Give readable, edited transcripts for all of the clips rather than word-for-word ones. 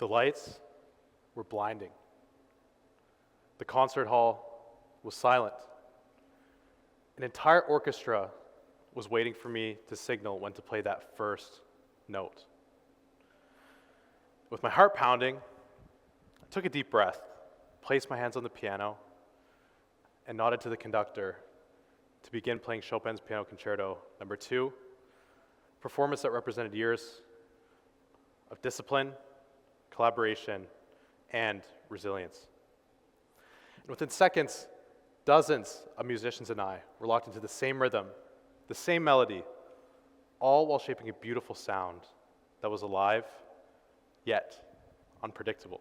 The lights were blinding. The concert hall was silent. An entire orchestra was waiting for me to signal when to play that first note. With my heart pounding, I took a deep breath, placed my hands on the piano, and nodded to the conductor to begin playing Chopin's Piano Concerto No. 2, a performance that represented years of discipline, collaboration, and resilience. And within seconds, dozens of musicians and I were locked into the same rhythm, the same melody, all while shaping a beautiful sound that was alive, yet unpredictable.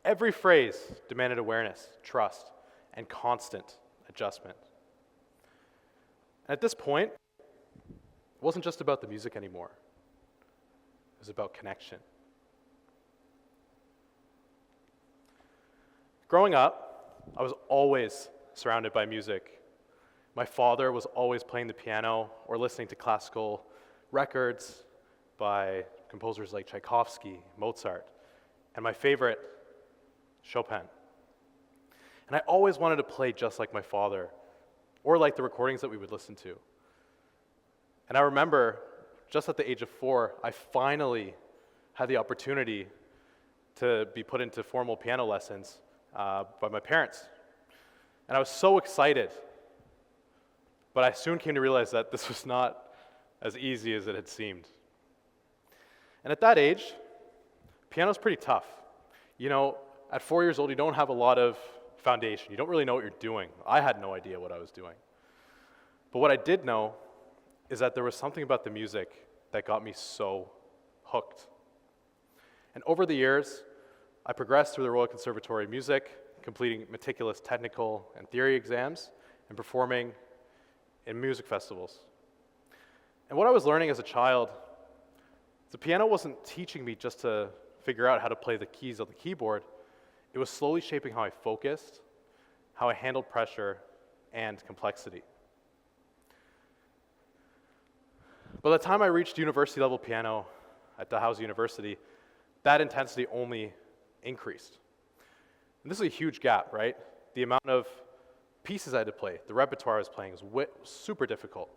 Every phrase demanded awareness, trust, and constant adjustment. And at this point, it wasn't just about the music anymore. It was about connection. Growing up, I was always surrounded by music. My father was always playing the piano or listening to classical records by composers like Tchaikovsky, Mozart, and my favorite, Chopin. And I always wanted to play just like my father, or like the recordings that we would listen to. And I remember, just at the age of 4, I finally had the opportunity to be put into formal piano lessons by my parents. And I was so excited, but I soon came to realize that this was not as easy as it had seemed. And at that age, piano's pretty tough. You know, at 4 years old, you don't have a lot of foundation. You don't really know what you're doing. I had no idea what I was doing. But what I did know is that there was something about the music that got me so hooked. And over the years, I progressed through the Royal Conservatory of Music, completing meticulous technical and theory exams, and performing in music festivals. And what I was learning as a child, the piano wasn't teaching me just to figure out how to play the keys on the keyboard. It was slowly shaping how I focused, how I handled pressure, and complexity. By the time I reached university-level piano at Dalhousie University, that intensity only increased. And this is a huge gap, right? The amount of pieces I had to play, the repertoire I was playing was super difficult.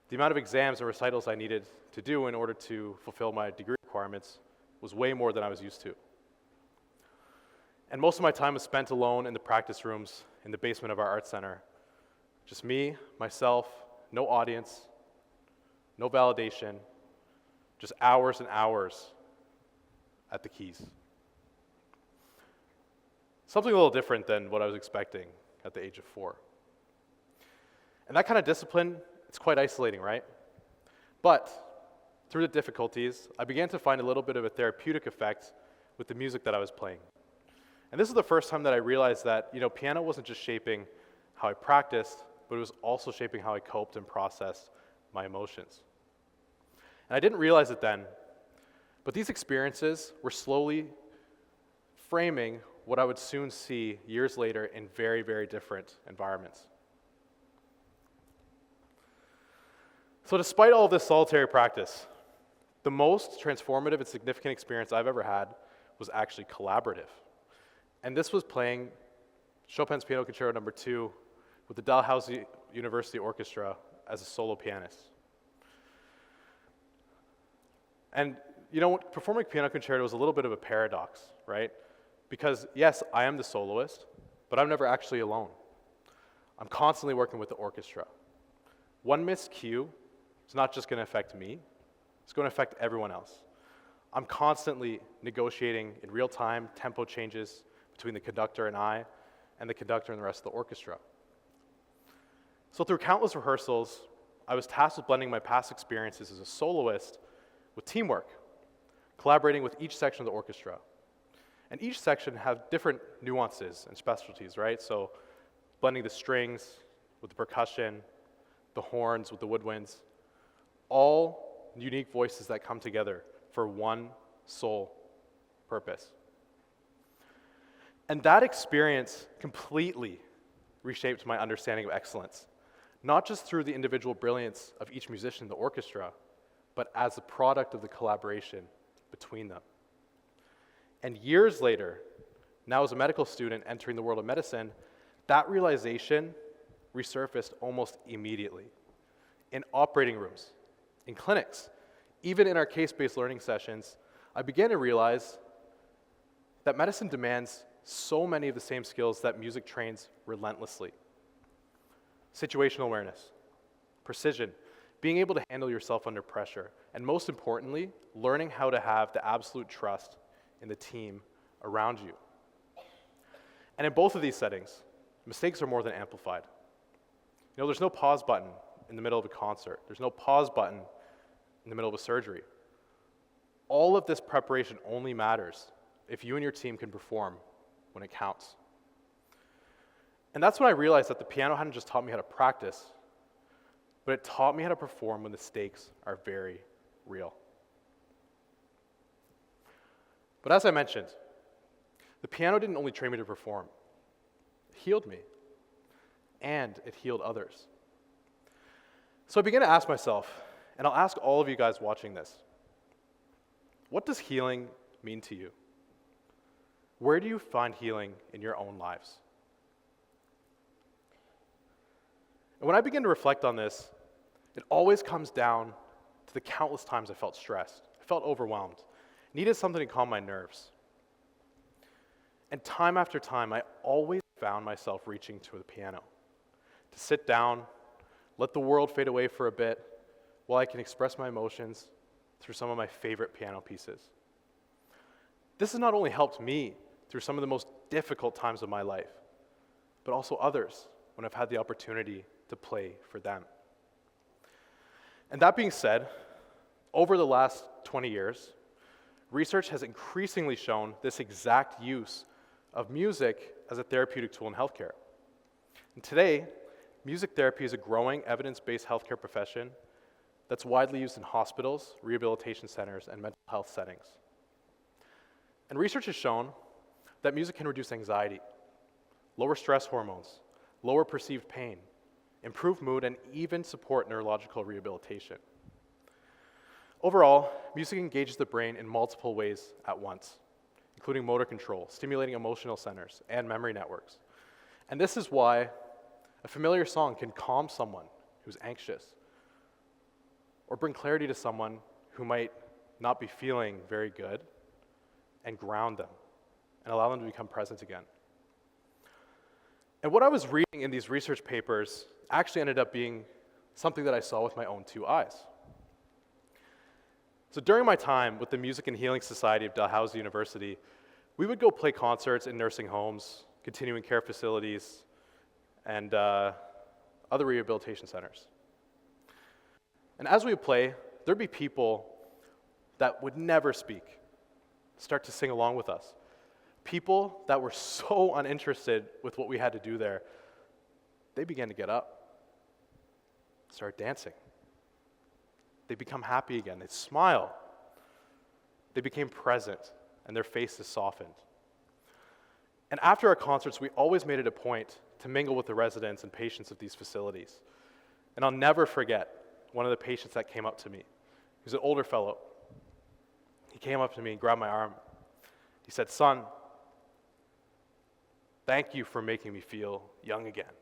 The amount of exams and recitals I needed to do in order to fulfill my degree requirements was way more than I was used to. And most of my time was spent alone in the practice rooms in the basement of our art center. Just me, myself, no audience, no validation, just hours and hours at the keys. Something a little different than what I was expecting at the age of 4. And that kind of discipline, it's quite isolating, right? But through the difficulties, I began to find a little bit of a therapeutic effect with the music that I was playing. And this is the first time that I realized that, piano wasn't just shaping how I practiced, but it was also shaping how I coped and processed my emotions. And I didn't realize it then, but these experiences were slowly framing what I would soon see years later in very, very different environments. So despite all of this solitary practice, the most transformative and significant experience I've ever had was actually collaborative. And this was playing Chopin's Piano Concerto No. 2 with the Dalhousie University Orchestra as a solo pianist. And performing piano concerto is a little bit of a paradox, right? Because yes, I am the soloist, but I'm never actually alone. I'm constantly working with the orchestra. One missed cue is not just going to affect me, it's going to affect everyone else. I'm constantly negotiating in real time tempo changes between the conductor and I, and the conductor and the rest of the orchestra. So through countless rehearsals, I was tasked with blending my past experiences as a soloist with teamwork, collaborating with each section of the orchestra. And each section had different nuances and specialties, right? So blending the strings with the percussion, the horns with the woodwinds, all unique voices that come together for one sole purpose. And that experience completely reshaped my understanding of excellence, not just through the individual brilliance of each musician in the orchestra, but as a product of the collaboration between them. And years later, now as a medical student entering the world of medicine, that realization resurfaced almost immediately. In operating rooms, in clinics, even in our case-based learning sessions, I began to realize that medicine demands so many of the same skills that music trains relentlessly. Situational awareness, precision, being able to handle yourself under pressure, and most importantly, learning how to have the absolute trust in the team around you. And in both of these settings, mistakes are more than amplified. You know, there's no pause button in the middle of a concert. There's no pause button in the middle of a surgery. All of this preparation only matters if you and your team can perform when it counts. And that's when I realized that the piano hadn't just taught me how to practice, but it taught me how to perform when the stakes are very real. But as I mentioned, the piano didn't only train me to perform. It healed me, and it healed others. So I began to ask myself, and I'll ask all of you guys watching this, what does healing mean to you? Where do you find healing in your own lives? And when I begin to reflect on this, it always comes down to the countless times I felt stressed, I felt overwhelmed, needed something to calm my nerves. And time after time, I always found myself reaching to the piano, to sit down, let the world fade away for a bit, while I can express my emotions through some of my favorite piano pieces. This has not only helped me through some of the most difficult times of my life, but also others when I've had the opportunity to play for them. And that being said, over the last 20 years, research has increasingly shown this exact use of music as a therapeutic tool in healthcare. And today, music therapy is a growing evidence-based healthcare profession that's widely used in hospitals, rehabilitation centers, and mental health settings. And research has shown that music can reduce anxiety, lower stress hormones, lower perceived pain, improve mood, and even support neurological rehabilitation. Overall, music engages the brain in multiple ways at once, including motor control, stimulating emotional centers, and memory networks. And this is why a familiar song can calm someone who's anxious, or bring clarity to someone who might not be feeling very good, and ground them, and allow them to become present again. And what I was reading in these research papers actually ended up being something that I saw with my own two eyes. So during my time with the Music and Healing Society of Dalhousie University, we would go play concerts in nursing homes, continuing care facilities, and other rehabilitation centers. And as we would play, there'd be people that would never speak start to sing along with us. People that were so uninterested with what we had to do there, they began to get up, start dancing. They become happy again. They smile. They became present, and their faces softened. And after our concerts, we always made it a point to mingle with the residents and patients of these facilities. And I'll never forget one of the patients that came up to me. He was an older fellow. He came up to me and grabbed my arm. He said, "Son, thank you for making me feel young again.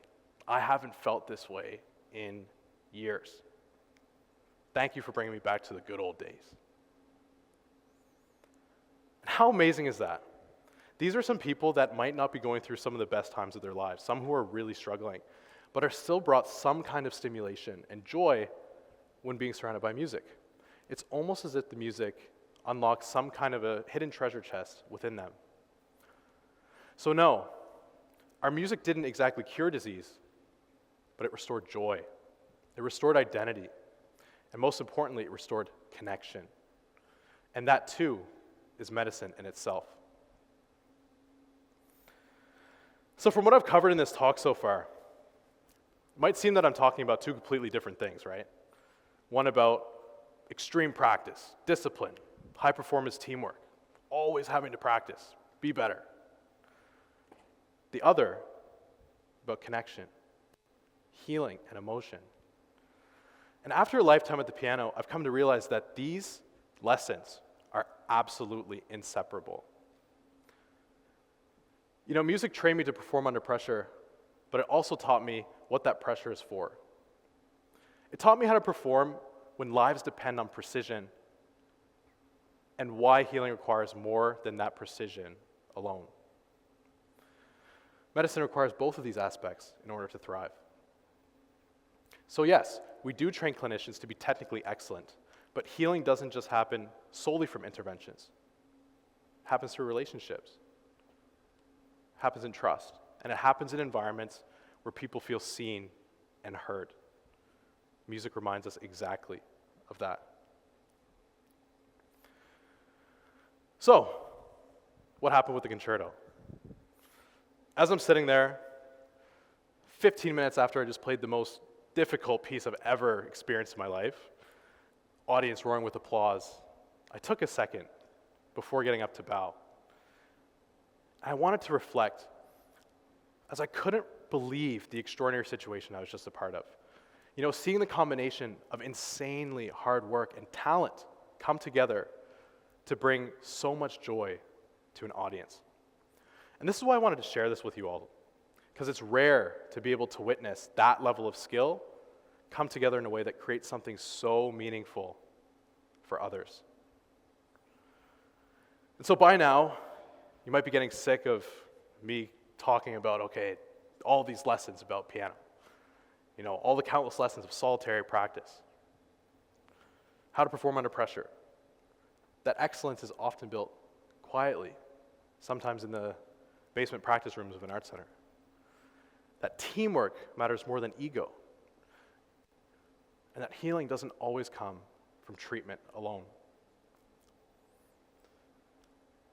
I haven't felt this way in years. Thank you for bringing me back to the good old days." And how amazing is that? These are some people that might not be going through some of the best times of their lives, some who are really struggling, but are still brought some kind of stimulation and joy when being surrounded by music. It's almost as if the music unlocks some kind of a hidden treasure chest within them. So no, our music didn't exactly cure disease, but it restored joy. It restored identity. And most importantly, it restored connection. And that too is medicine in itself. So from what I've covered in this talk so far, it might seem that I'm talking about two completely different things, right? One about extreme practice, discipline, high-performance teamwork, always having to practice, be better. The other about connection, healing, and emotion. And after a lifetime at the piano, I've come to realize that these lessons are absolutely inseparable. You know, music trained me to perform under pressure, but it also taught me what that pressure is for. It taught me how to perform when lives depend on precision and why healing requires more than that precision alone. Medicine requires both of these aspects in order to thrive. So yes, we do train clinicians to be technically excellent, but healing doesn't just happen solely from interventions. It happens through relationships. It happens in trust. And it happens in environments where people feel seen and heard. Music reminds us exactly of that. So, what happened with the concerto? As I'm sitting there, 15 minutes after I just played the most difficult piece I've ever experienced in my life, audience roaring with applause, I took a second before getting up to bow. I wanted to reflect, as I couldn't believe the extraordinary situation I was just a part of. You know, seeing the combination of insanely hard work and talent come together to bring so much joy to an audience. And this is why I wanted to share this with you all, because it's rare to be able to witness that level of skill come together in a way that creates something so meaningful for others. And so by now, you might be getting sick of me talking about, okay, all these lessons about piano. You know, all the countless lessons of solitary practice. How to perform under pressure. That excellence is often built quietly, sometimes in the basement practice rooms of an art center. That teamwork matters more than ego. And that healing doesn't always come from treatment alone.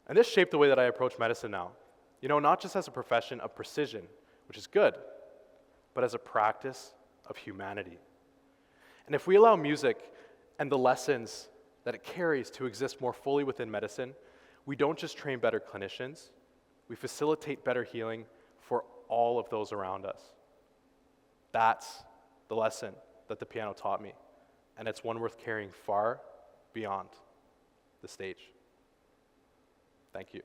And this shaped the way that I approach medicine now. You know, not just as a profession of precision, which is good, but as a practice of humanity. And if we allow music and the lessons that it carries to exist more fully within medicine, we don't just train better clinicians, we facilitate better healing for all of those around us. That's the lesson that the piano taught me, and it's one worth carrying far beyond the stage. Thank you.